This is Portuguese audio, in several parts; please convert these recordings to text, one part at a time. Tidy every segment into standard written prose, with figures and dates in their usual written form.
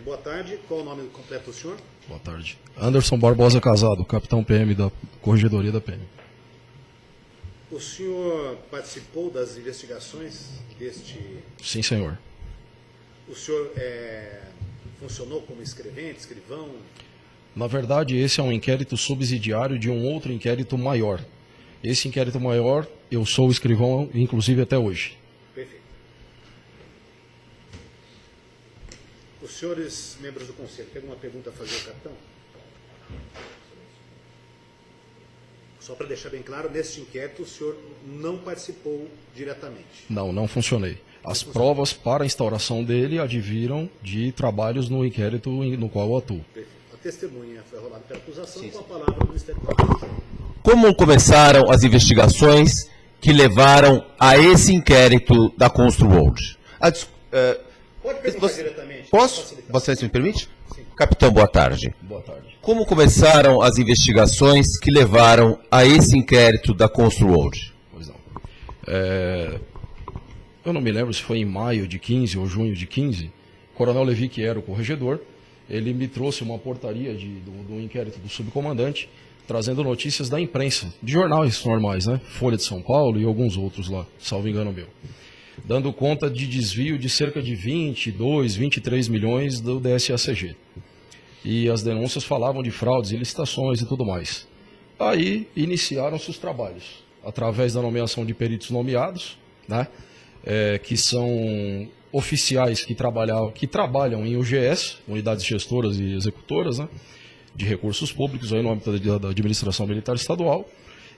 Boa tarde. Qual o nome completo do senhor? Boa tarde. Anderson Barbosa Casado, capitão PM da Corregedoria da PM. O senhor participou das investigações deste... Sim, senhor. O senhor funcionou como escrivão? Na verdade, esse é um inquérito subsidiário de um outro inquérito maior. Esse inquérito maior, eu sou o escrivão, inclusive até hoje. Perfeito. Os senhores membros do Conselho, tem alguma pergunta a fazer ao capitão? Só para deixar bem claro, neste inquérito o senhor não participou diretamente. Não funcionei. As provas para a instauração dele adviram de trabalhos no inquérito no qual eu atuo. Perfeito. A testemunha foi rolada pela acusação, com a palavra do Ministério Público. Como começaram as investigações que levaram a esse inquérito da Construworld? Pode perguntar diretamente. Posso? Você me permite? Sim. Capitão, boa tarde. Boa tarde. Como começaram as investigações que levaram a esse inquérito da Construworld? Pois não. Eu não me lembro se foi em maio de 15 ou junho de 15, o Coronel Levi, que era o corregedor, ele me trouxe uma portaria do inquérito do subcomandante, trazendo notícias da imprensa, de jornais normais, né? Folha de São Paulo e alguns outros lá, salvo engano meu. Dando conta de desvio de cerca de 22, 23 milhões do DSACG. E as denúncias falavam de fraudes e licitações e tudo mais. Aí iniciaram-se os trabalhos, através da nomeação de peritos nomeados, né? Que são oficiais que trabalham em UGS, unidades gestoras e executoras, né? De recursos públicos, aí no âmbito da administração militar estadual,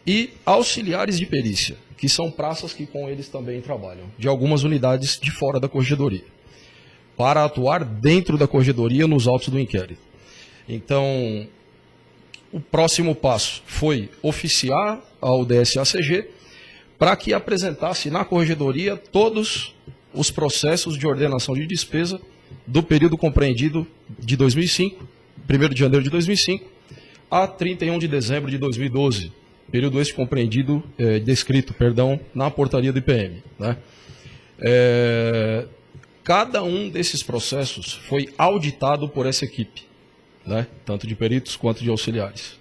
e auxiliares de perícia, que são praças que com eles também trabalham, de algumas unidades de fora da corregedoria, para atuar dentro da corregedoria nos autos do inquérito. Então, o próximo passo foi oficiar ao DSACG para que apresentasse na corregedoria todos os processos de ordenação de despesa do período compreendido de 2005, 1º de janeiro de 2005, a 31 de dezembro de 2012, período este compreendido, descrito, na portaria do IPM. Né? Cada um desses processos foi auditado por essa equipe, né? Tanto de peritos quanto de auxiliares.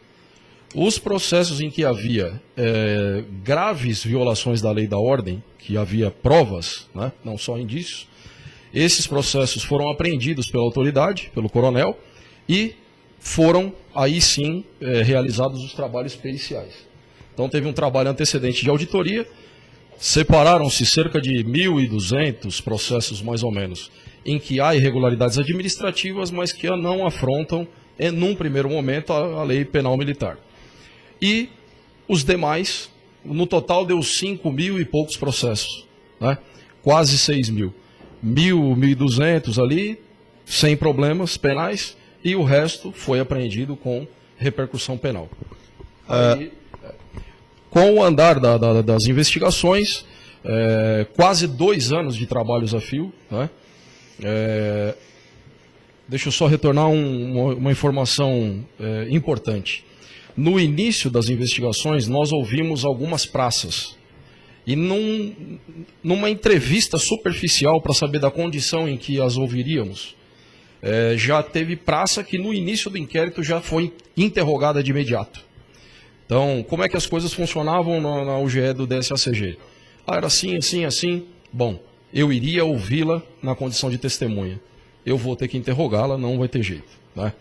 Os processos em que havia graves violações da lei e da ordem, que havia provas, né? Não só indícios, esses processos foram apreendidos pela autoridade, pelo coronel, e foram, aí sim, realizados os trabalhos periciais. Então teve um trabalho antecedente de auditoria, separaram-se cerca de 1.200 processos, mais ou menos, em que há irregularidades administrativas, mas que não afrontam, num primeiro momento, a lei penal militar. E os demais, no total deu 5.000 e poucos processos, né? Quase 6.000. 1.200 ali, sem problemas penais, e o resto foi apreendido com repercussão penal. Aí, com o andar das investigações, quase 2 anos de trabalhos a fio, né? Deixa eu só retornar uma informação importante. No início das investigações, nós ouvimos algumas praças. E numa entrevista superficial para saber da condição em que as ouviríamos, já teve praça que no início do inquérito já foi interrogada de imediato. Então, como é que as coisas funcionavam na UGE do DSACG? Era assim, assim, assim. Bom, eu iria ouvi-la na condição de testemunha. Eu vou ter que interrogá-la, não vai ter jeito, né?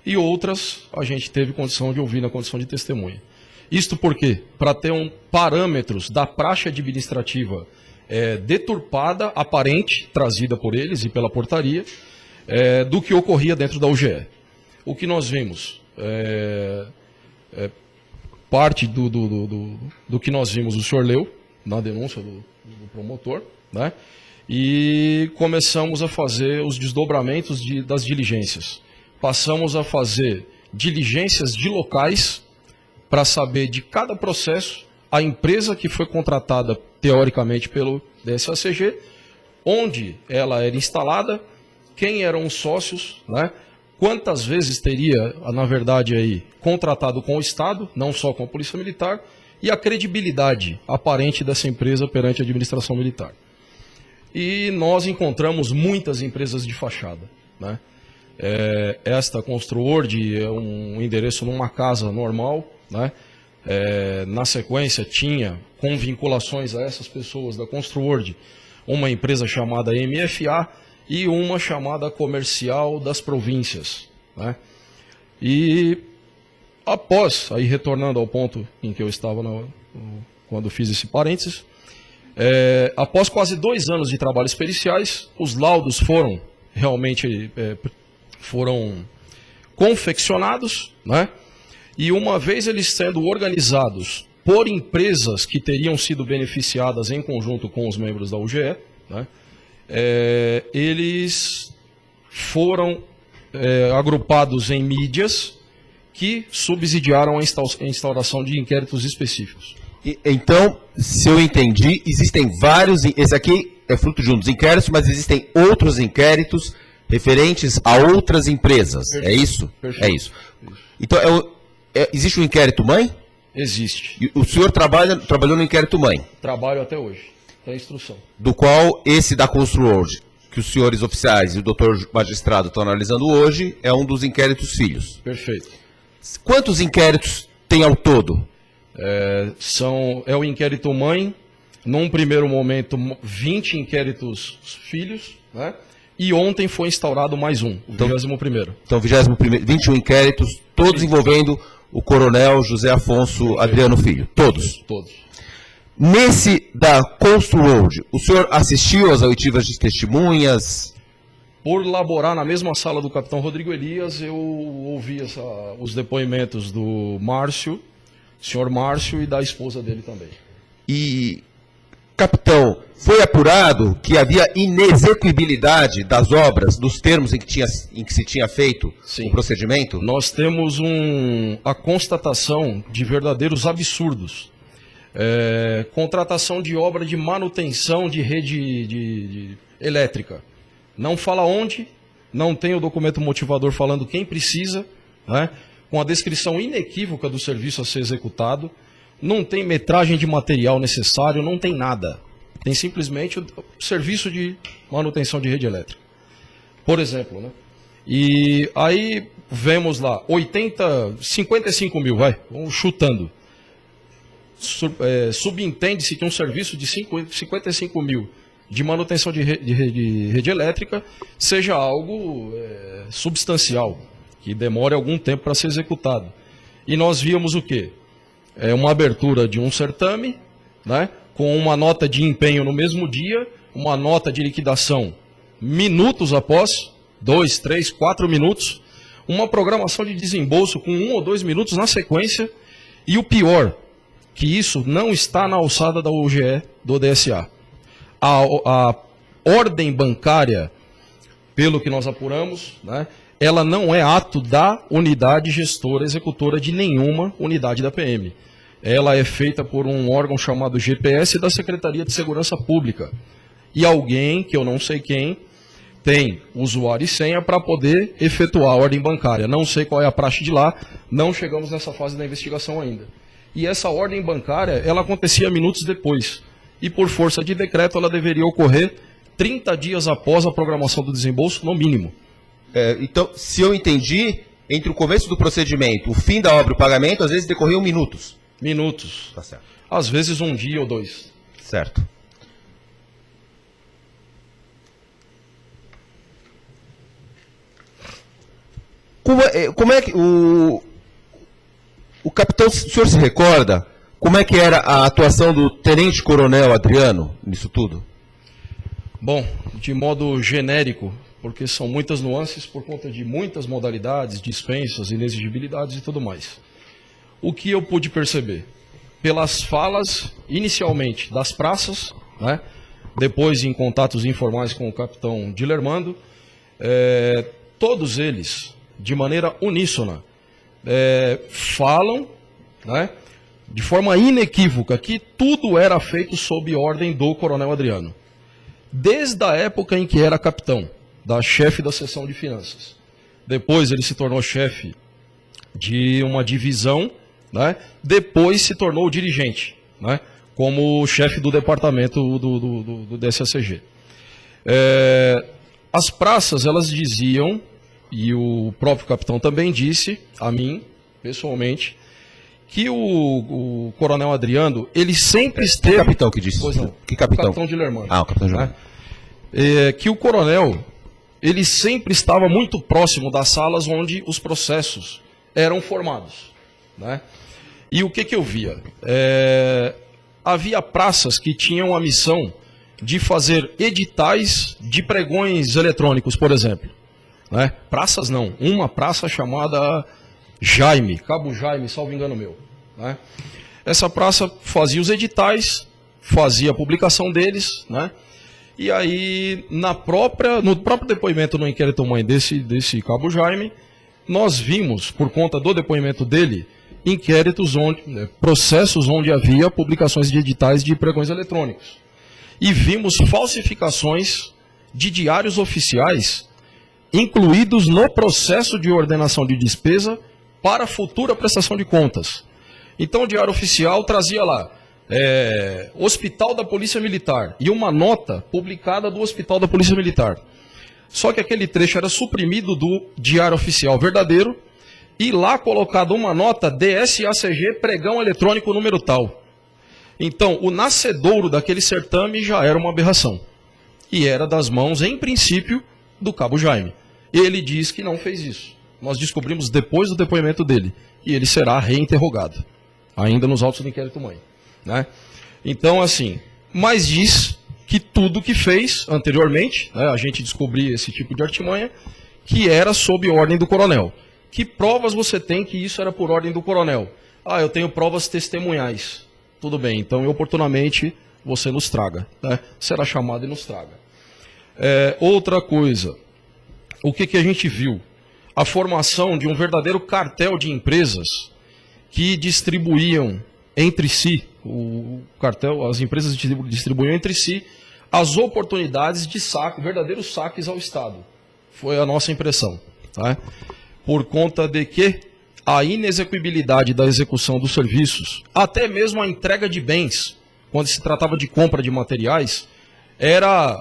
E outras a gente teve condição de ouvir na condição de testemunha. Isto por quê? Para ter parâmetros da praxe administrativa deturpada, aparente, trazida por eles e pela portaria, do que ocorria dentro da UGE. O que nós vimos, parte do que nós vimos, o senhor leu na denúncia do promotor, né? E começamos a fazer os desdobramentos das diligências. Passamos a fazer diligências de locais para saber de cada processo a empresa que foi contratada, teoricamente, pelo DSACG, onde ela era instalada, quem eram os sócios, né? Quantas vezes teria, na verdade, aí, contratado com o Estado, não só com a Polícia Militar, e a credibilidade aparente dessa empresa perante a administração militar. E nós encontramos muitas empresas de fachada, né? Esta Construord é um endereço numa casa normal, né? Na sequência tinha, com vinculações a essas pessoas da Construord, uma empresa chamada MFA e uma chamada Comercial das Províncias, né? E após, aí retornando ao ponto em que eu estava quando fiz esse parênteses, após quase 2 anos de trabalhos periciais, os laudos foram realmente foram confeccionados, né? E uma vez eles sendo organizados por empresas que teriam sido beneficiadas em conjunto com os membros da UGE, né? Eles foram agrupados em mídias que subsidiaram a instauração de inquéritos específicos. Então, se eu entendi, existem vários... Esse aqui é fruto de um dos inquéritos, mas existem outros inquéritos referentes a outras empresas. Perfeito. É isso? Perfeito. É isso. Então, existe um inquérito mãe? Existe. E o senhor trabalhou no inquérito mãe? Trabalho até hoje. Tem instrução. Do qual esse da Construord, que os senhores oficiais e o doutor magistrado estão analisando hoje, é um dos inquéritos filhos. Perfeito. Quantos inquéritos tem ao todo? É o inquérito mãe, num primeiro momento 20 inquéritos filhos, né? E ontem foi instaurado mais um, o 21º. Então, 21º, 21 inquéritos, todos envolvendo o coronel José Afonso Adriano Filho. Todos? Todos. Nesse da Construord, o senhor assistiu às oitivas de testemunhas? Por laborar na mesma sala do capitão Rodrigo Elias, eu ouvi os depoimentos do Márcio, senhor Márcio, e da esposa dele também. E, capitão, foi apurado que havia inexequibilidade das obras, dos termos em que se tinha feito Sim. o procedimento? Nós temos a constatação de verdadeiros absurdos. Contratação de obra de manutenção de rede elétrica. Não fala onde, não tem o documento motivador falando quem precisa, né? Com a descrição inequívoca do serviço a ser executado, não tem metragem de material necessário, não tem nada. Tem simplesmente o serviço de manutenção de rede elétrica. Por exemplo, né? E aí vemos lá, 55 mil, vamos chutando. Subentende-se que um serviço de 55 mil de manutenção de rede elétrica seja algo substancial, que demore algum tempo para ser executado. E nós víamos o quê? Uma abertura de um certame, né, com uma nota de empenho no mesmo dia, uma nota de liquidação minutos após, 2, 3, 4 minutos, uma programação de desembolso com 1 ou 2 minutos na sequência, e o pior, que isso não está na alçada da UGE do DSA. A ordem bancária, pelo que nós apuramos, né, ela não é ato da unidade gestora executora de nenhuma unidade da PM. Ela é feita por um órgão chamado GPS da Secretaria de Segurança Pública. E alguém, que eu não sei quem, tem usuário e senha para poder efetuar a ordem bancária. Não sei qual é a praxe de lá, não chegamos nessa fase da investigação ainda. E essa ordem bancária, ela acontecia minutos depois. E por força de decreto, ela deveria ocorrer 30 dias após a programação do desembolso, no mínimo. Então, se eu entendi, entre o começo do procedimento, o fim da obra e o pagamento, às vezes decorriam minutos. Minutos. Tá certo. Às vezes 1 dia ou 2. Certo. Como é que o capitão, o senhor se recorda como é que era a atuação do tenente-coronel Adriano nisso tudo? Bom, de modo genérico, porque são muitas nuances por conta de muitas modalidades, dispensas, inexigibilidades e tudo mais. O que eu pude perceber? Pelas falas, inicialmente, das praças, né? Depois em contatos informais com o capitão Dilermando, todos eles, de maneira uníssona, falam, né, de forma inequívoca que tudo era feito sob ordem do coronel Adriano. Desde a época em que era capitão, da chefe da seção de finanças. Depois ele se tornou chefe de uma divisão, né? Depois se tornou dirigente, né? Como chefe do departamento do DSACG. As praças, elas diziam e o próprio capitão também disse a mim, pessoalmente, que o coronel Adriano, ele sempre esteve... Que capitão que disse? Pois não, Que capitão? O capitão de Lermano. Ah, o capitão de Lermano. Que o coronel, ele sempre estava muito próximo das salas onde os processos eram formados, né? E o que eu via? Havia praças que tinham a missão de fazer editais de pregões eletrônicos, por exemplo. Né? Praças não, uma praça chamada Jaime, Cabo Jaime, salvo engano meu. Né? Essa praça fazia os editais, fazia a publicação deles, né? E aí no próprio depoimento no inquérito mãe desse Cabo Jaime, nós vimos, por conta do depoimento dele, processos onde havia publicações de editais de pregões eletrônicos. E vimos falsificações de diários oficiais incluídos no processo de ordenação de despesa para futura prestação de contas. Então o diário oficial trazia lá Hospital da Polícia Militar e uma nota publicada do Hospital da Polícia Militar. Só que aquele trecho era suprimido do diário oficial verdadeiro e lá colocada uma nota DSACG pregão eletrônico número tal. Então, o nascedouro daquele certame já era uma aberração. E era das mãos, em princípio, do Cabo Jaime. Ele diz que não fez isso. Nós descobrimos depois do depoimento dele. E ele será reinterrogado, ainda nos autos do inquérito mãe. Né? Então, assim, mas diz que tudo que fez anteriormente, né, a gente descobriu esse tipo de artimanha, que era sob ordem do coronel. Que provas você tem que isso era por ordem do coronel? Ah, eu tenho provas testemunhais. Tudo bem, então oportunamente você nos traga. Né? Será chamado e nos traga. Outra coisa, o que a gente viu? A formação de um verdadeiro cartel de empresas que distribuíam entre si, as empresas distribuíam entre si as oportunidades de saque, verdadeiros saques ao Estado. Foi a nossa impressão. Tá? Por conta de que a inexequibilidade da execução dos serviços, até mesmo a entrega de bens, quando se tratava de compra de materiais, era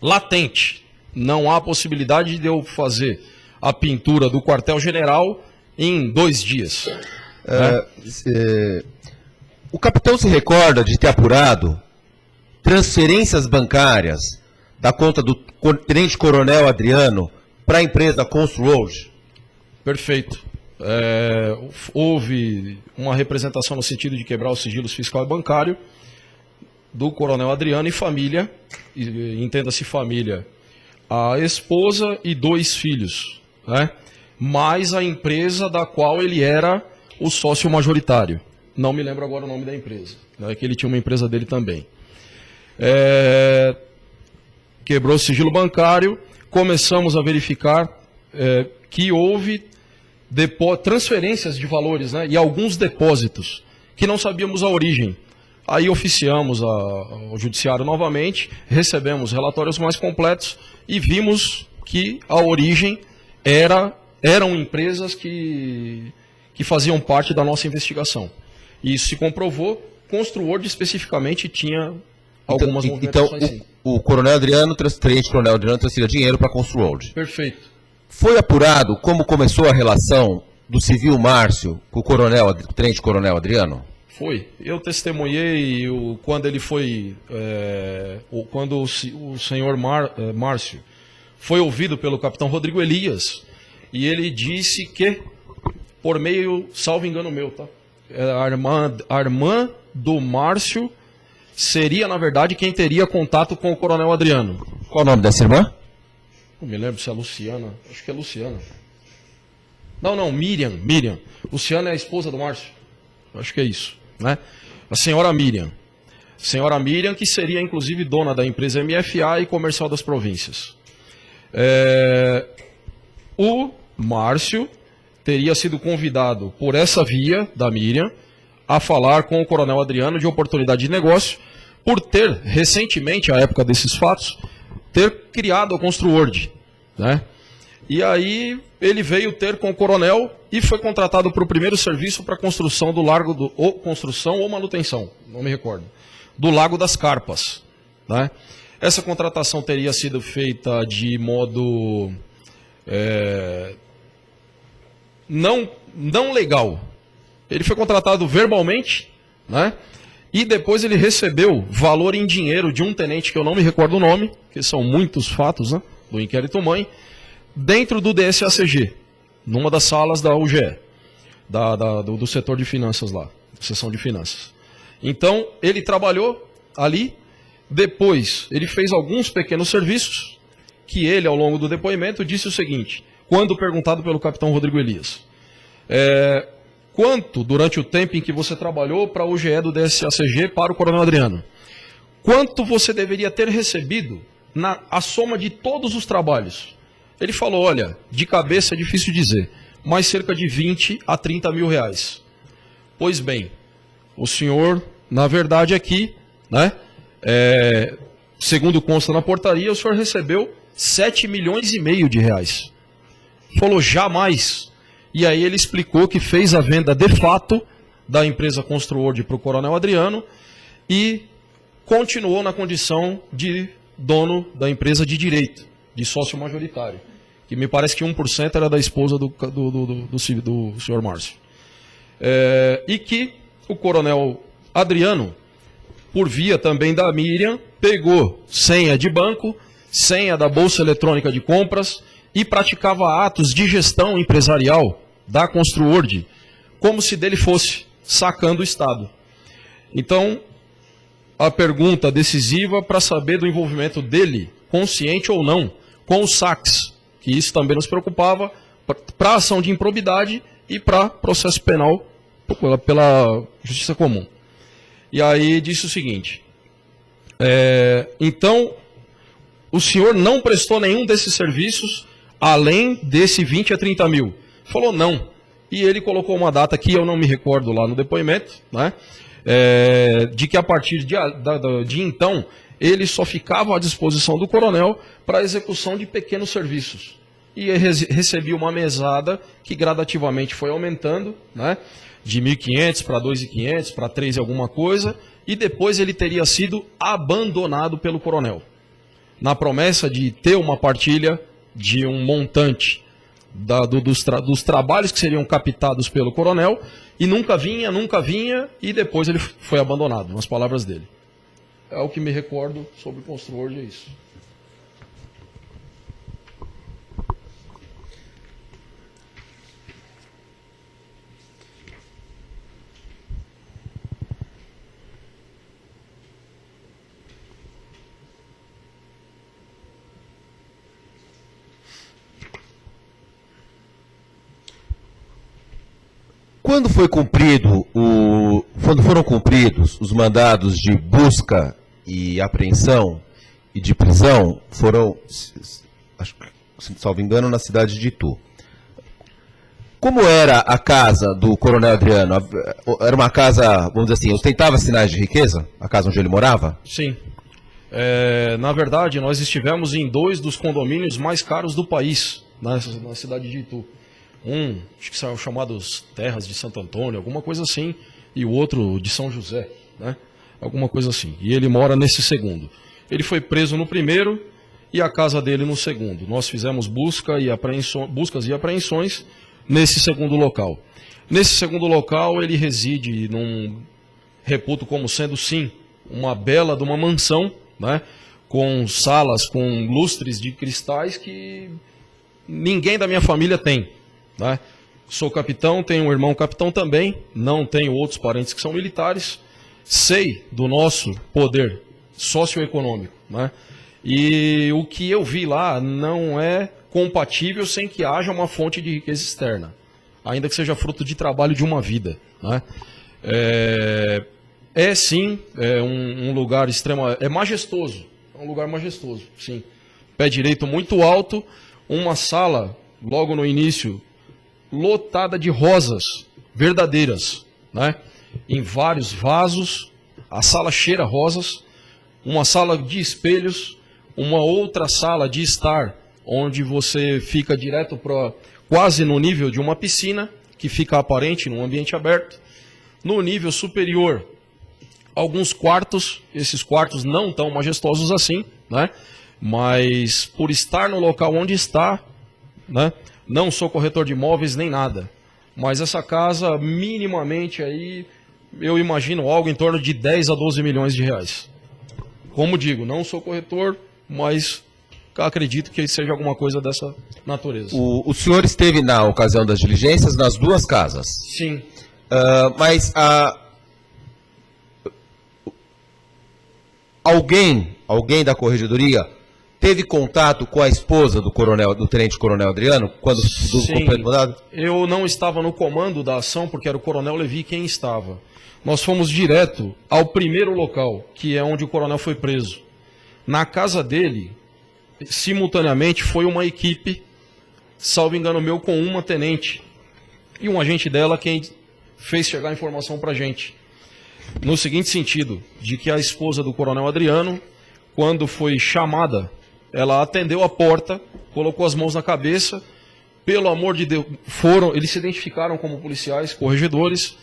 latente. Não há possibilidade de eu fazer a pintura do quartel-general em 2 dias. O capitão se recorda de ter apurado transferências bancárias da conta do tenente-coronel Adriano para a empresa Construworld? Perfeito. Houve uma representação no sentido de quebrar os sigilos fiscal e bancário do coronel Adriano e família, entenda-se família, a esposa e 2 filhos, né? Mais a empresa da qual ele era o sócio majoritário. Não me lembro agora o nome da empresa, né? Que ele tinha uma empresa dele também. Quebrou o sigilo bancário, começamos a verificar que houve transferências de valores, né, e alguns depósitos que não sabíamos a origem. Aí oficiamos ao judiciário novamente, recebemos relatórios mais completos e vimos que a origem eram empresas que faziam parte da nossa investigação. E isso se comprovou. Construworld especificamente tinha algumas movimentações. Então, o coronel Adriano, tenente-coronel Adriano, transferia dinheiro para a Construworld. Perfeito. Foi apurado como começou a relação do civil Márcio com o tenente-coronel Adriano? Foi. Eu testemunhei quando ele foi, quando o senhor Márcio foi ouvido pelo capitão Rodrigo Elias, e ele disse que, por meio, salvo engano meu, tá? A irmã do Márcio seria, na verdade, quem teria contato com o coronel Adriano. Qual o nome dessa irmã? Não me lembro se é Luciana. Acho que é Luciana. Não, Miriam. Luciana é a esposa do Márcio. Acho que é isso, né? A senhora Miriam. Senhora Miriam, que seria, inclusive, dona da empresa MFA e Comercial das Províncias. O Márcio teria sido convidado por essa via da Miriam a falar com o coronel Adriano de oportunidade de negócio, por ter, recentemente, à época desses fatos, ter criado a Construworld, né? E aí ele veio ter com o coronel e foi contratado para o primeiro serviço para a construção do largo construção ou manutenção, não me recordo, do Lago das Carpas, né? Essa contratação teria sido feita de modo não legal. Ele foi contratado verbalmente, né? E depois ele recebeu valor em dinheiro de um tenente, que eu não me recordo o nome, que são muitos fatos, né, do inquérito mãe, dentro do DSACG, numa das salas da UGE, do setor de finanças lá, seção de finanças. Então, ele trabalhou ali, depois ele fez alguns pequenos serviços, que ele, ao longo do depoimento, disse o seguinte, quando perguntado pelo capitão Rodrigo Elias, quanto, durante o tempo em que você trabalhou para a UGE do DSACG para o Coronel Adriano, quanto você deveria ter recebido a soma de todos os trabalhos? Ele falou, olha, de cabeça é difícil dizer, mas cerca de 20 a 30 mil reais. Pois bem, o senhor, na verdade aqui, né, segundo consta na portaria, o senhor recebeu 7 milhões e meio de reais. Falou, jamais. E aí ele explicou que fez a venda de fato da empresa Construord para o Coronel Adriano e continuou na condição de dono da empresa de direito, de sócio majoritário, que me parece que 1% era da esposa do senhor Márcio. E que o Coronel Adriano, por via também da Miriam, pegou senha de banco, senha da Bolsa Eletrônica de Compras e praticava atos de gestão empresarial da Construord, como se dele fosse, sacando o Estado. Então, a pergunta decisiva para saber do envolvimento dele, consciente ou não, com os saques, que isso também nos preocupava, para ação de improbidade e para processo penal pela justiça comum. E aí disse o seguinte, então, o senhor não prestou nenhum desses serviços, além desse 20 a 30 mil. Falou não. E ele colocou uma data que eu não me recordo lá no depoimento, né? De que a partir de então, ele só ficava à disposição do coronel para a execução de pequenos serviços. E recebia uma mesada que gradativamente foi aumentando, né? De 1.500 para 2.500, para 3 e alguma coisa, e depois ele teria sido abandonado pelo coronel, na promessa de ter uma partilha de um montante dos trabalhos que seriam captados pelo coronel, e nunca vinha, e depois ele foi abandonado, nas palavras dele. É o que me recordo sobre o Construord, é isso. Quando foram cumpridos os mandados de busca e apreensão e de prisão, foram, acho que, salvo engano, na cidade de Itu. Como era a casa do Coronel Adriano? Era uma casa, vamos dizer assim, ostentava sinais de riqueza? A casa onde ele morava? Sim. Na verdade, nós estivemos em 2 dos condomínios mais caros do país, na cidade de Itu. Acho que são chamados Terras de Santo Antônio, alguma coisa assim, e o outro de São José, né? Alguma coisa assim. E ele mora nesse segundo. Ele foi preso no primeiro e a casa dele no segundo. Nós fizemos buscas e apreensões nesse segundo local. Nesse segundo local ele reside reputo como sendo, sim, uma bela de uma mansão, né? Com salas, com lustres de cristais que ninguém da minha família tem. Né? Sou capitão, tenho um irmão capitão também, não tenho outros parentes que são militares, sei do nosso poder socioeconômico, né? E o que eu vi lá não é compatível sem que haja uma fonte de riqueza externa, ainda que seja fruto de trabalho de uma vida, né? Sim, um lugar majestoso, é um lugar majestoso, sim. Pé direito muito alto, uma sala logo no início lotada de rosas verdadeiras, né? Em vários vasos, a sala cheira rosas, uma sala de espelhos, uma outra sala de estar, onde você fica direto para quase no nível de uma piscina, que fica aparente num ambiente aberto. No nível superior, alguns quartos, esses quartos não tão majestosos assim, né? Mas por estar no local onde está, né? Não sou corretor de imóveis nem nada, mas essa casa minimamente aí eu imagino algo em torno de 10 a 12 milhões de reais. Como digo, não sou corretor, mas acredito que seja alguma coisa dessa natureza. O senhor esteve na ocasião das diligências nas duas casas? Sim. Mas alguém da corregedoria teve contato com a esposa do tenente-coronel Adriano quando do completo mandado? Eu não estava no comando da ação porque era o coronel Levi quem estava. Nós fomos direto ao primeiro local, que é onde o coronel foi preso. Na casa dele, simultaneamente, foi uma equipe, salvo engano meu, com uma tenente e um agente dela quem fez chegar a informação para a gente. No seguinte sentido, de que a esposa do coronel Adriano, quando foi chamada, ela atendeu a porta, colocou as mãos na cabeça, pelo amor de Deus, eles se identificaram como policiais, corregedores,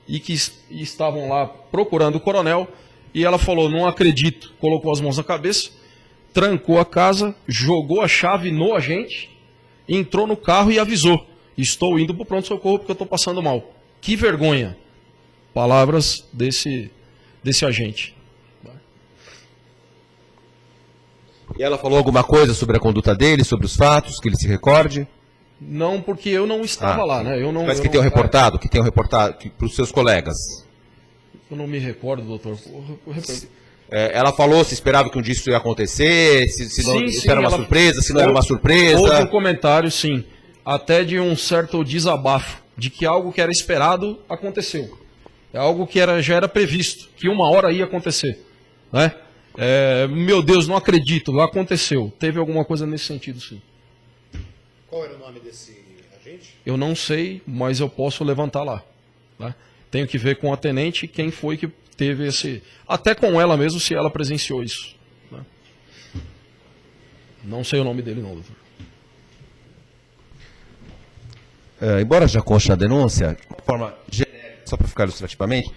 e que estavam lá procurando o coronel, e ela falou, não acredito, colocou as mãos na cabeça, trancou a casa, jogou a chave no agente, entrou no carro e avisou, estou indo para o pronto-socorro porque eu estou passando mal. Que vergonha. Palavras desse agente. E ela falou alguma coisa sobre a conduta dele, sobre os fatos, que ele se recorde? Não, porque eu não estava lá, né? Mas que tenham reportado para os seus colegas. Eu não me recordo, doutor. Ela falou se esperava que um dia isso ia acontecer, se era uma surpresa, se não era uma surpresa. Houve um comentário, sim, até de um certo desabafo, de que algo que era esperado aconteceu. É algo que já era previsto, que uma hora ia acontecer, né? Meu Deus, não acredito, aconteceu. Teve alguma coisa nesse sentido, sim. Qual era o nome desse agente? Eu não sei, mas eu posso levantar lá. Né? Tenho que ver com a tenente quem foi que teve esse... Até com ela mesmo, se ela presenciou isso. Né? Não sei o nome dele não, doutor. Embora já conste na denúncia, de forma genérica, só para ficar ilustrativamente,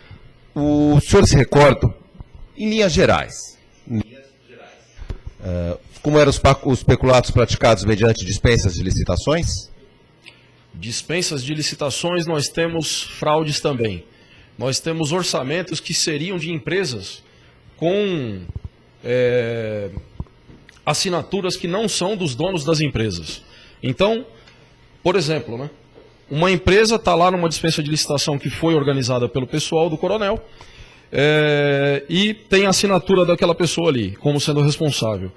o senhor se recorda, em linhas gerais, como eram os peculatos praticados mediante dispensas de licitações? Dispensas de licitações, nós temos fraudes também. Nós temos orçamentos que seriam de empresas com assinaturas que não são dos donos das empresas. Então, por exemplo, né, uma empresa está lá numa dispensa de licitação que foi organizada pelo pessoal do coronel e tem a assinatura daquela pessoa ali, como sendo responsável.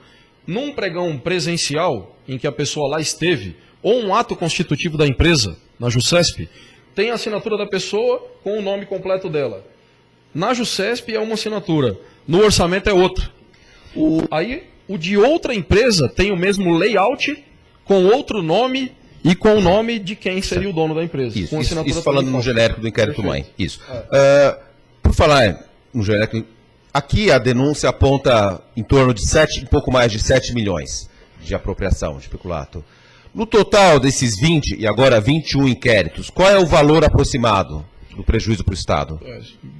Num pregão presencial, em que a pessoa lá esteve, ou um ato constitutivo da empresa, na JUSESP, tem a assinatura da pessoa com o nome completo dela. Na JUSESP é uma assinatura, no orçamento é outra. Aí, o de outra empresa tem o mesmo layout, com outro nome e com o nome de quem seria o dono da empresa. Isso falando no genérico do inquérito-mãe. Isso. Por falar no genérico, aqui a denúncia aponta em torno de um pouco mais de 7 milhões de apropriação, de peculato. No total desses 20 e agora 21 inquéritos, qual é o valor aproximado do prejuízo para o Estado?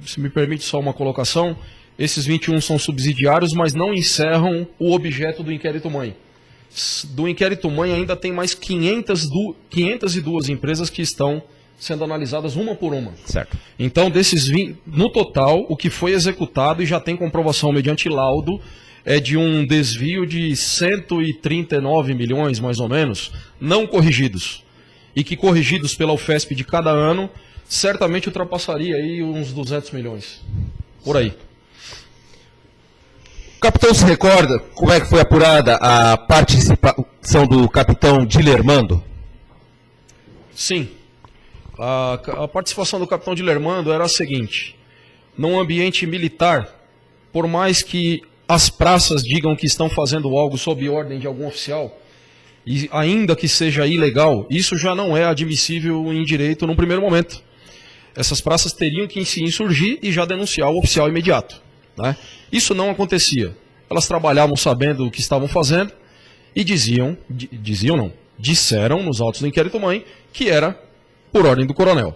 Se me permite só uma colocação, esses 21 são subsidiários, mas não encerram o objeto do inquérito-mãe. Do inquérito-mãe ainda tem mais 502 empresas que estão sendo analisadas uma por uma. Certo. Então, desses 20, no total, o que foi executado e já tem comprovação mediante laudo é de um desvio de 139 milhões, mais ou menos, não corrigidos. E que corrigidos pela UFESP de cada ano, certamente ultrapassaria aí uns 200 milhões. Por aí. O capitão se recorda como é que foi apurada a participação do capitão Dilermando? Sim. A participação do capitão Dilermando era a seguinte: num ambiente militar, por mais que as praças digam que estão fazendo algo sob ordem de algum oficial, e ainda que seja ilegal, isso já não é admissível em direito num primeiro momento. Essas praças teriam que se insurgir e já denunciar o oficial imediato. Né? Isso não acontecia. Elas trabalhavam sabendo o que estavam fazendo e disseram nos autos do inquérito-mãe que era por ordem do coronel.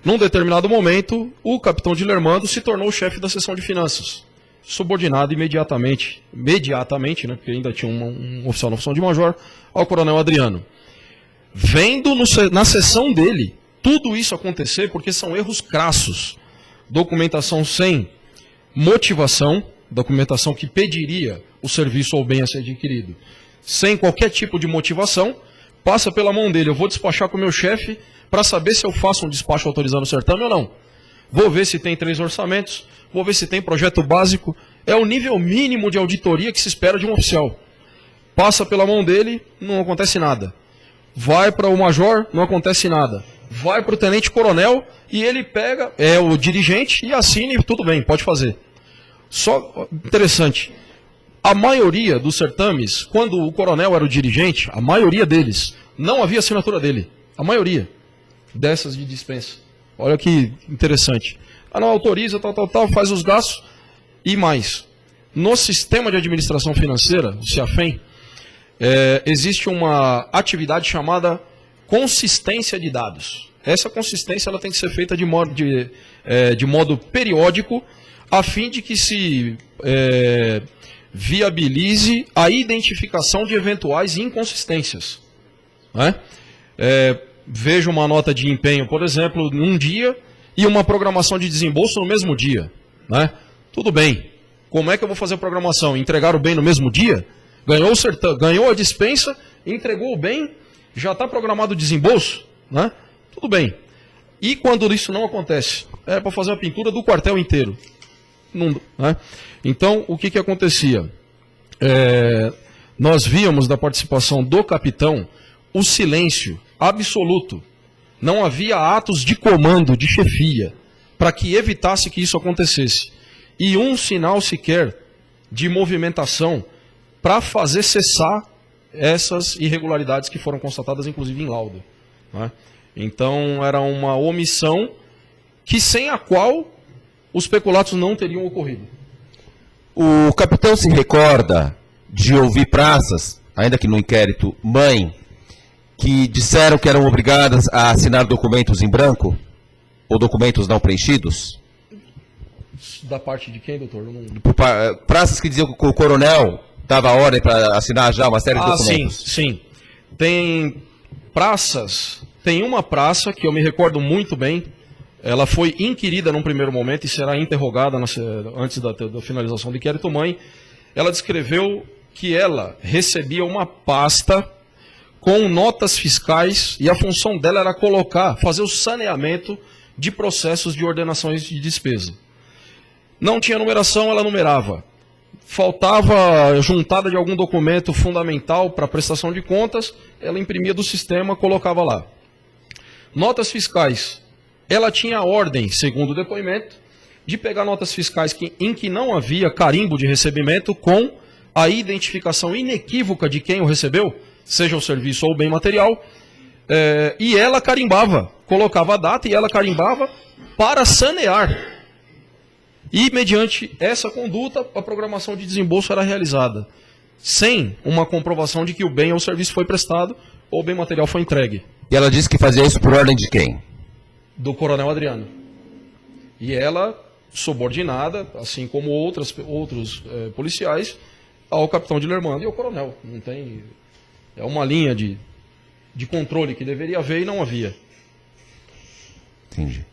Num determinado momento, o capitão Dilermando se tornou o chefe da seção de finanças. subordinado imediatamente, né, porque ainda tinha um oficial na função de major, ao coronel Adriano. Vendo na sessão dele tudo isso acontecer, porque são erros crassos, documentação sem motivação, documentação que pediria o serviço ou bem a ser adquirido, sem qualquer tipo de motivação, passa pela mão dele. Eu vou despachar com o meu chefe para saber se eu faço um despacho autorizando o certame ou não. Vou ver se tem 3 orçamentos, vou ver se tem projeto básico. É o nível mínimo de auditoria que se espera de um oficial. Passa pela mão dele, não acontece nada. Vai para o major, não acontece nada. Vai para o tenente-coronel e ele pega, é o dirigente, e assina e tudo bem, pode fazer. Só interessante, a maioria dos certames, quando o coronel era o dirigente, a maioria deles, não havia assinatura dele. A maioria dessas de dispensa. Olha que interessante. Ah, não, autoriza, tal, faz os gastos e mais. No sistema de administração financeira, o CIAFEM, existe uma atividade chamada consistência de dados. Essa consistência ela tem que ser feita de modo periódico, a fim de que se viabilize a identificação de eventuais inconsistências. Né? Veja uma nota de empenho, por exemplo, num dia, e uma programação de desembolso no mesmo dia. Né? Tudo bem. Como é que eu vou fazer a programação? Entregar o bem no mesmo dia? Ganhou a dispensa, entregou o bem, já está programado o desembolso? Né? Tudo bem. E quando isso não acontece? É para fazer a pintura do quartel inteiro. Não, né? Então, o que acontecia? Nós víamos da participação do capitão o silêncio absoluto. Não havia atos de comando, de chefia, para que evitasse que isso acontecesse. E um sinal sequer de movimentação para fazer cessar essas irregularidades que foram constatadas, inclusive, em laudo. Né? Então, era uma omissão que, sem a qual os peculatos não teriam ocorrido. O capitão se recorda de ouvir praças, ainda que no inquérito, mãe, que disseram que eram obrigadas a assinar documentos em branco? Ou documentos não preenchidos? Da parte de quem, doutor? Praças que diziam que o coronel dava ordem para assinar já uma série de documentos. Sim. Tem praças, tem uma praça que eu me recordo muito bem, ela foi inquirida num primeiro momento e será interrogada antes da finalização do inquérito mãe. Ela descreveu que ela recebia uma pasta com notas fiscais e a função dela era fazer o saneamento de processos de ordenações de despesa. Não tinha numeração, ela numerava. Faltava juntada de algum documento fundamental para prestação de contas, ela imprimia do sistema, colocava lá. Notas fiscais. Ela tinha a ordem, segundo o depoimento, de pegar notas fiscais em que não havia carimbo de recebimento com a identificação inequívoca de quem o recebeu, seja o serviço ou o bem material, e ela carimbava, colocava a data e ela carimbava para sanear. E, mediante essa conduta, a programação de desembolso era realizada, sem uma comprovação de que o bem ou o serviço foi prestado ou o bem material foi entregue. E ela disse que fazia isso por ordem de quem? Do coronel Adriano. E ela, subordinada, assim como outros policiais, ao capitão de Lermando e ao coronel. Não tem... É uma linha de controle que deveria haver e não havia. Entendi.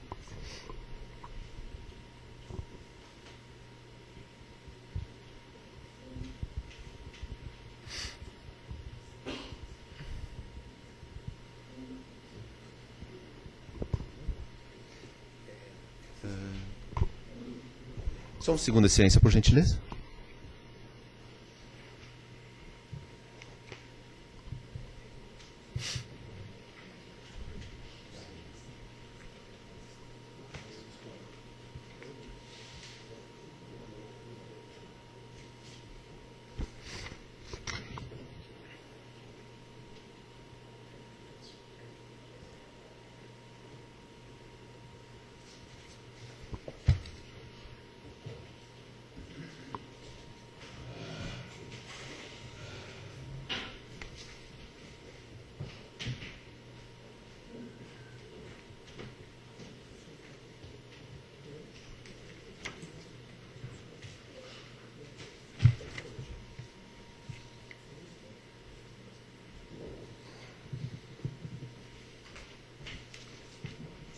Só um segundo, excelência, por gentileza.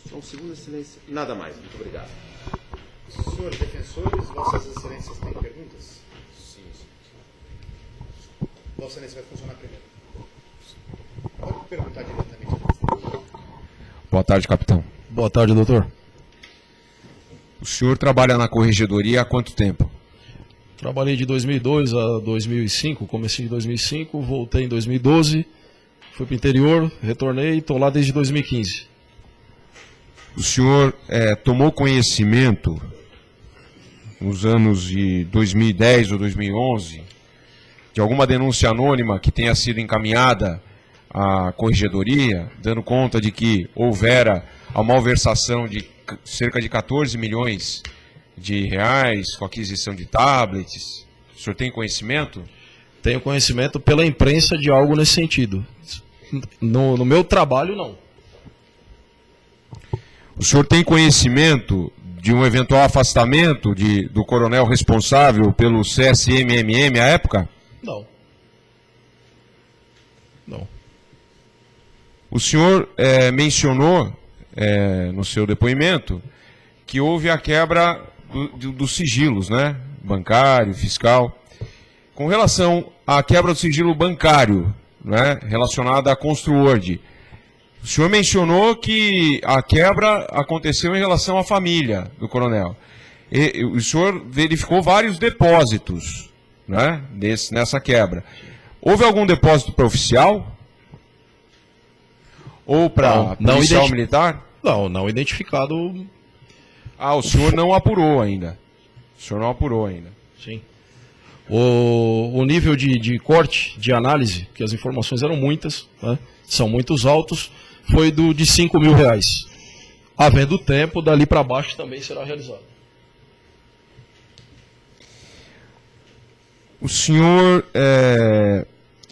Só um segundo, Excelência. Nada mais, muito obrigado. Senhores defensores, Vossas Excelências têm perguntas? Sim. Vossa Excelência vai funcionar primeiro. Pode perguntar diretamente. Boa tarde, capitão. Boa tarde, doutor. O senhor trabalha na corregedoria há quanto tempo? Trabalhei de 2002 a 2005, comecei em 2005, voltei em 2012, fui para o interior, retornei e estou lá desde 2015. O senhor tomou conhecimento nos anos de 2010 ou 2011 de alguma denúncia anônima que tenha sido encaminhada à corregedoria, dando conta de que houvera a malversação de cerca de 14 milhões de reais com aquisição de tablets? O senhor tem conhecimento? Tenho conhecimento pela imprensa de algo nesse sentido. No meu trabalho, não. O senhor tem conhecimento de um eventual afastamento do coronel responsável pelo CSMMM à época? Não. Não. O senhor mencionou no seu depoimento que houve a quebra dos sigilos, né? Bancário, fiscal. Com relação à quebra do sigilo bancário, né? Relacionada à Construord, o senhor mencionou que a quebra aconteceu em relação à família do coronel. O senhor verificou vários depósitos, né? Nessa quebra. Houve algum depósito para oficial? Ou para policial militar? Não identificado. Ah, o senhor não apurou ainda. O senhor não apurou ainda. Sim. O nível de corte, de análise, que as informações eram muitas, né? São muitos altos, foi de 5 mil reais. Havendo tempo, dali para baixo também será realizado. O senhor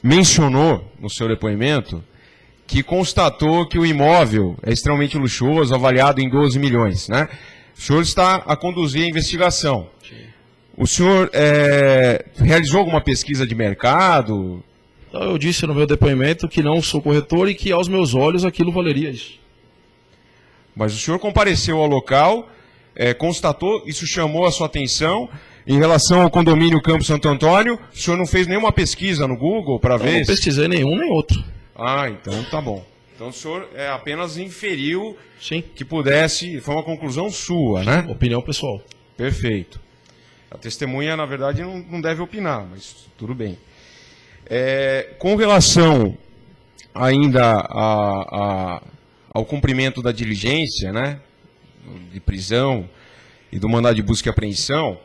mencionou no seu depoimento que constatou que o imóvel é extremamente luxuoso, avaliado em 12 milhões, né? O senhor está a conduzir a investigação. Sim. O senhor realizou alguma pesquisa de mercado? Eu disse no meu depoimento que não sou corretor e que aos meus olhos aquilo valeria isso. Mas o senhor compareceu ao local, constatou, isso chamou a sua atenção. Em relação ao condomínio Campo Santo Antônio, o senhor não fez nenhuma pesquisa no Google para ver? Não pesquisei nenhum nem outro. Ah, então tá bom. Então o senhor apenas inferiu. Sim. Que pudesse, foi uma conclusão sua, né? Opinião pessoal. Perfeito. A testemunha, na verdade, não deve opinar, mas tudo bem. Com relação ainda ao cumprimento da diligência, né? De prisão e do mandado de busca e apreensão,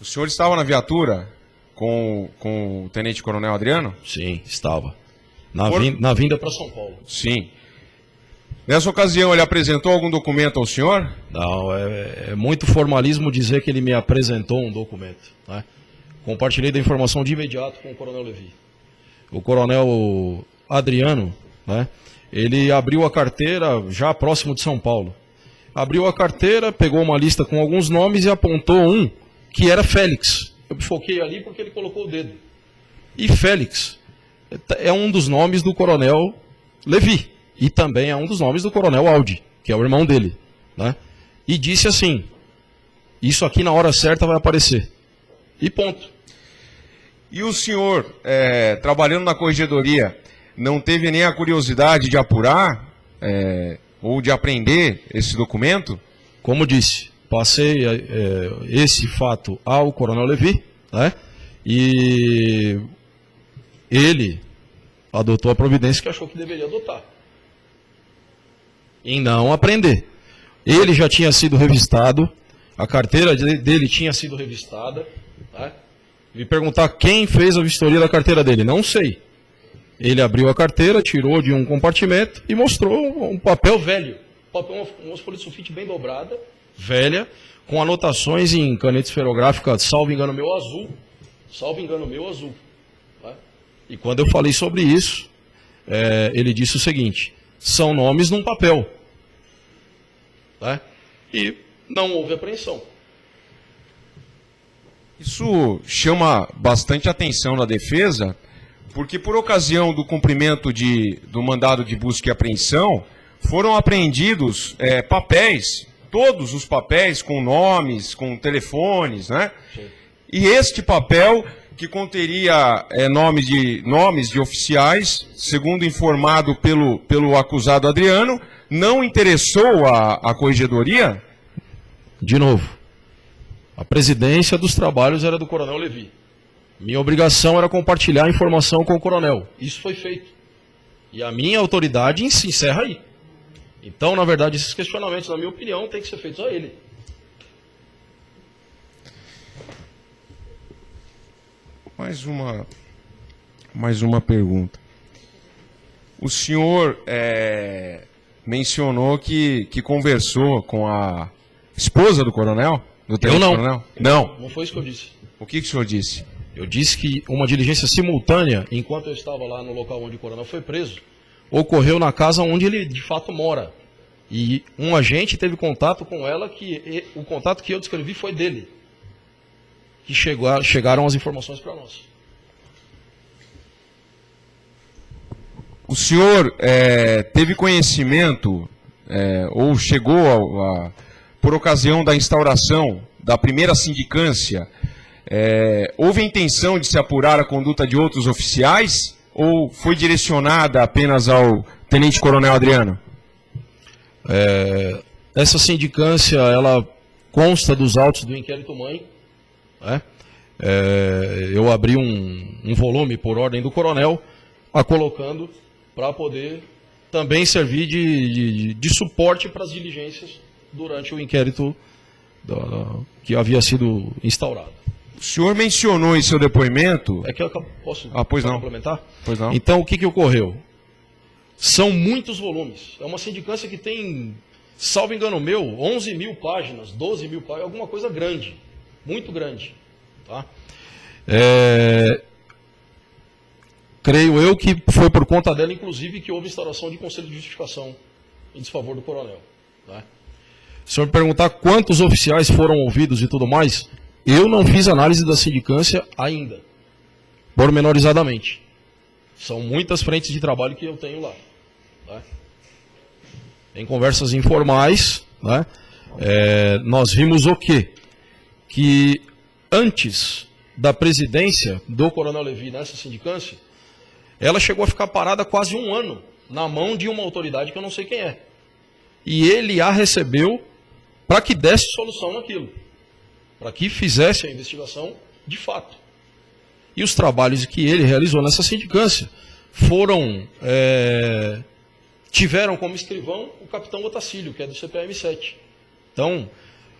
o senhor estava na viatura com o tenente-coronel Adriano? Sim, estava. Na vinda para São Paulo. Sim. Nessa ocasião, ele apresentou algum documento ao senhor? Não, é muito formalismo dizer que ele me apresentou um documento, né? Compartilhei da informação de imediato com o coronel Levi. O coronel Adriano, né? Ele abriu a carteira já próximo de São Paulo. Abriu a carteira, pegou uma lista com alguns nomes e apontou um que era Félix. Eu foquei ali porque ele colocou o dedo. E Félix é um dos nomes do coronel Levi. E também é um dos nomes do coronel Aldi, que é o irmão dele, né? E disse assim: isso aqui na hora certa vai aparecer. E ponto. E o senhor, trabalhando na corregedoria, não teve nem a curiosidade de apurar ou de apreender esse documento? Como disse, passei esse fato ao coronel Levi, né? E ele adotou a providência que achou que deveria adotar, em não apreender. Ele já tinha sido revistado, a carteira dele tinha sido revistada, tá? Me perguntar quem fez a vistoria da carteira dele, não sei. Ele abriu a carteira, tirou de um compartimento e mostrou um papel velho, uma folha de sulfite bem dobrada, velha, com anotações em caneta esferográfica, salvo engano meu, azul. Tá? E quando eu falei sobre isso, ele disse o seguinte: são nomes num papel. Tá? E não houve apreensão. Isso chama bastante atenção da defesa, porque por ocasião do cumprimento do mandado de busca e apreensão, foram apreendidos papéis, todos os papéis com nomes, com telefones, né? Sim. E este papel, que conteria nomes de oficiais, segundo informado pelo acusado Adriano, não interessou a corregedoria? De novo, a presidência dos trabalhos era do Coronel Levi. Minha obrigação era compartilhar a informação com o coronel. Isso foi feito. E a minha autoridade se encerra aí. Então, na verdade, esses questionamentos, na minha opinião, têm que ser feitos a ele. Mais uma pergunta. O senhor mencionou que conversou com a esposa do coronel? Do tenente não. coronel? Não. Não foi isso que eu disse. O que o senhor disse? Eu disse que uma diligência simultânea, enquanto eu estava lá no local onde o coronel foi preso, ocorreu na casa onde ele de fato mora. E um agente teve contato com ela, que o contato que eu descrevi foi dele. Que chegaram as informações para nós. O senhor teve conhecimento, ou chegou por ocasião da instauração da primeira sindicância, houve a intenção de se apurar a conduta de outros oficiais, ou foi direcionada apenas ao tenente-coronel Adriano? Essa sindicância, ela consta dos autos do inquérito-mãe. Né? Eu abri um volume por ordem do coronel, a colocando para poder também servir de suporte para as diligências durante o inquérito que havia sido instaurado. O senhor mencionou em seu depoimento... É que eu posso pois não. complementar? Pois não. Então, o que ocorreu? São muitos volumes. É uma sindicância que tem, salvo engano meu, 11 mil páginas, 12 mil páginas, alguma coisa grande, muito grande. Tá? Creio eu que foi por conta dela, inclusive, que houve instauração de conselho de justificação em desfavor do coronel. Tá? Se o senhor me perguntar quantos oficiais foram ouvidos e tudo mais, eu não fiz análise da sindicância ainda, pormenorizadamente. São muitas frentes de trabalho que eu tenho lá. Tá? Em conversas informais, né, nós vimos o quê? Que antes da presidência do Coronel Levi nessa sindicância, ela chegou a ficar parada quase um ano na mão de uma autoridade que eu não sei quem é. E ele a recebeu para que desse solução naquilo, para que fizesse a investigação de fato. E os trabalhos que ele realizou nessa sindicância tiveram como escrivão o capitão Otacílio, que é do CPM-7. Então,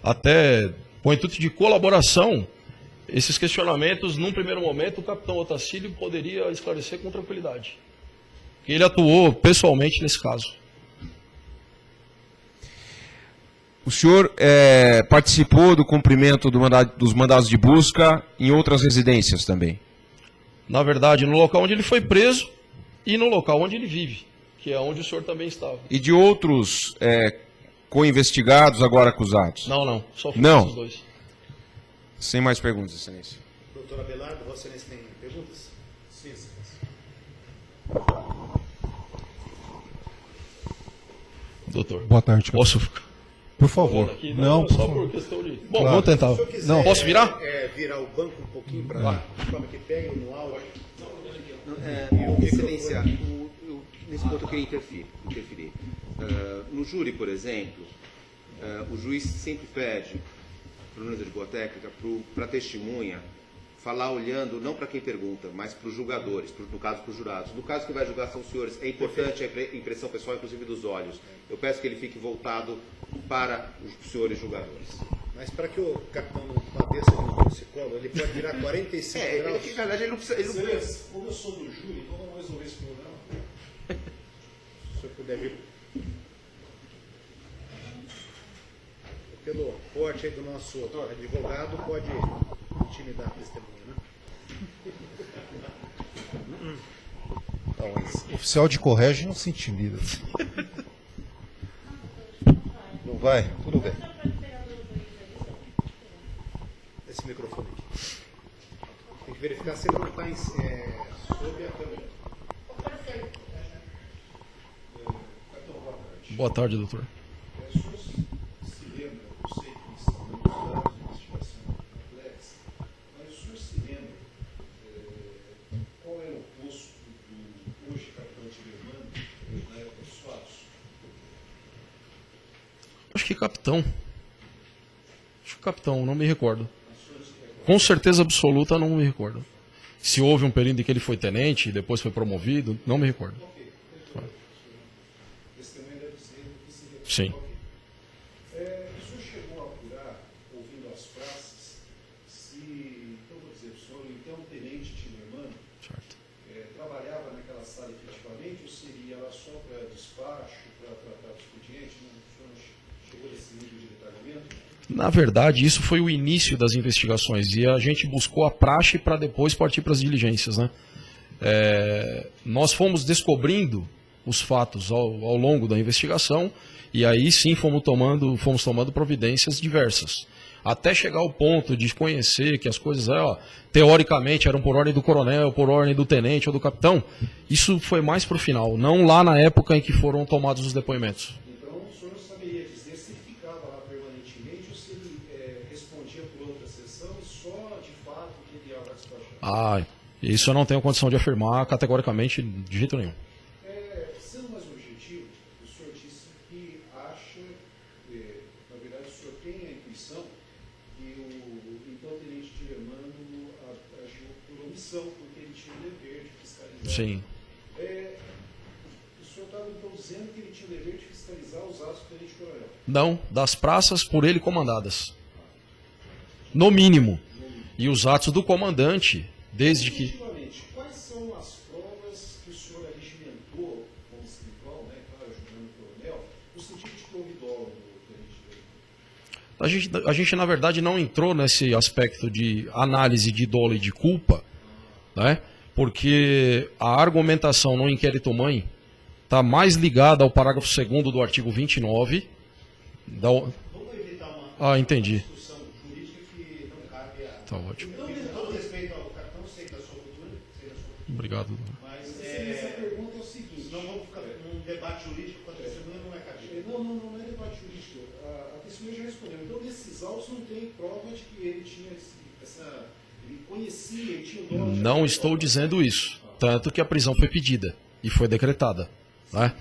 até com o intuito de colaboração, esses questionamentos, num primeiro momento, o capitão Otacílio poderia esclarecer com tranquilidade. Porque ele atuou pessoalmente nesse caso. O senhor participou do cumprimento dos mandados de busca em outras residências também? Na verdade, no local onde ele foi preso e no local onde ele vive, que é onde o senhor também estava. E de outros co-investigados, agora acusados? Não. Só foi Não. esses dois. Sem mais perguntas, excelência. Doutor Abelardo, Vossa Excelência tem perguntas? Sim, excelência. Doutor. Boa tarde. Posso Por favor. aqui? Não, por só favor. por questão de... Bom, Claro. vou tentar. Se o senhor quiser, Não. Posso virar? Virar o banco um pouquinho para de forma que pegue no áudio. Excelência, nesse ponto eu queria interferir. No júri, por exemplo, o juiz sempre pede, por uma de boa técnica, para a testemunha falar olhando não para quem pergunta, mas para os julgadores, no caso para os jurados. No caso que vai julgar são os senhores, é importante a impressão pessoal, inclusive dos olhos. Eu peço que ele fique voltado para os senhores julgadores. Mas para que o capitão não padeça de um torcicolo, ele pode virar 45 graus. Na verdade, ele não precisa... Excelência, como eu sou do júri, então vamos resolver esse problema. Se o senhor puder vir. Pelo porte aí do nosso advogado, pode intimidar a testemunha, né? Não, mas oficial de correge não se intimida. Não vai? Tudo bem. Esse microfone aqui. Tem que verificar se ele não está sob a câmera. Boa tarde, doutor. O senhor se lembra, eu sei que são muitos dados de investigação complexos, mas o senhor se lembra qual era o posto do hoje capitão Tibermano na época dos fatos? Acho que capitão. Não me recordo. Com certeza absoluta, não me recordo. Se houve um período em que ele foi tenente e depois foi promovido, não me recordo. Sim. O senhor chegou a apurar, ouvindo as praças, se, então vou dizer para o senhor, então o tenente Tibermano trabalhava naquela sala efetivamente ou seria ela só para despacho, para tratar do expediente? O senhor não chegou a esse nível de detalhamento? Na verdade, isso foi o início das investigações e a gente buscou a praxe para depois partir para as diligências, né? Nós fomos descobrindo os fatos ao longo da investigação e aí sim fomos tomando providências diversas. Até chegar ao ponto de conhecer que as coisas, teoricamente, eram por ordem do coronel, por ordem do tenente ou do capitão. Isso foi mais para o final, não lá na época em que foram tomados os depoimentos. Então, o senhor não saberia dizer se ele ficava lá permanentemente ou se ele respondia por outra sessão e só, de fato, que ele ia lá despachar? Isso eu não tenho condição de afirmar categoricamente de jeito nenhum. Sendo mais objetivo, o senhor disse que acha, na verdade, o senhor tem a intuição que o então tenente Tibermano agiu por omissão, porque ele tinha o dever de fiscalizar. Sim. O senhor estava então dizendo que ele tinha o dever de fiscalizar os atos do tenente coronel? Não, das praças por ele comandadas. No mínimo. E os atos do comandante, desde que... Efetivamente, quais são as provas que o senhor arregimentou como escrivão, né, claro, ajudando o coronel, no sentido de que houve dolo do tenente Tibermano? A gente, na verdade, não entrou nesse aspecto de análise de dolo e de culpa, né? Porque a argumentação no inquérito-mãe está mais ligada ao parágrafo 2º do artigo 29. Vamos evitar uma entendi. discussão jurídica que não cabe a... Tá ótimo. Então, com todo respeito ao capitão, sei da sua cultura, Obrigado. mas essa pergunta é o seguinte... Não vamos ficar num debate jurídico com a testemunha, não é cabível. Não é debate jurídico. A testemunha já respondeu. Então, nesses autos não tem prova de que ele tinha ele conhecia, ele tinha o dolo... Não estou dizendo isso. Tanto que a prisão foi pedida e foi decretada. Né?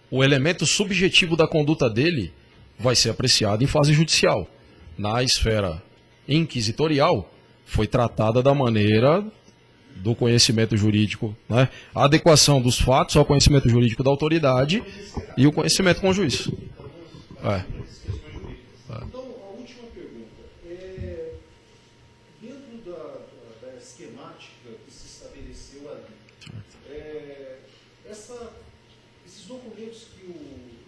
O elemento subjetivo da conduta dele vai ser apreciado em fase judicial. Na esfera inquisitorial, foi tratada da maneira do conhecimento jurídico, né? A adequação dos fatos ao conhecimento jurídico da autoridade e o conhecimento com o juiz. Então, a última pergunta. Dentro da esquemática que se estabeleceu ali, esses documentos que o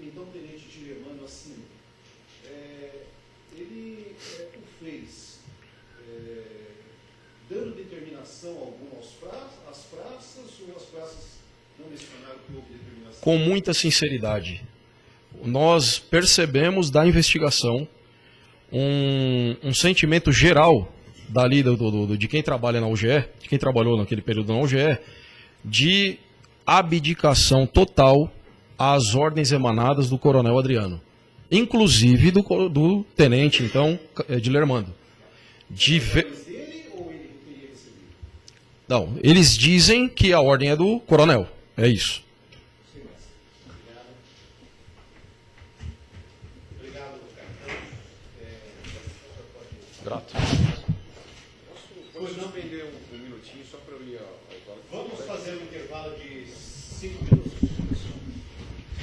então tenente Tibermano assinou, ele o fez dando determinação alguma às praças ou as praças não mencionaram que houve determinação? Com muita sinceridade. Nós percebemos da investigação um sentimento geral dali de quem trabalha na UGE, de quem trabalhou naquele período na UGE, de abdicação total às ordens emanadas do coronel Adriano, inclusive do tenente, então, Dilermando. Dele ou ele teria recebido? Não, eles dizem que a ordem é do coronel, é isso. Obrigado, capitão. Grato. Vamos suspender um minutinho só para eu ir ao... Vamos fazer um intervalo de 5 minutos.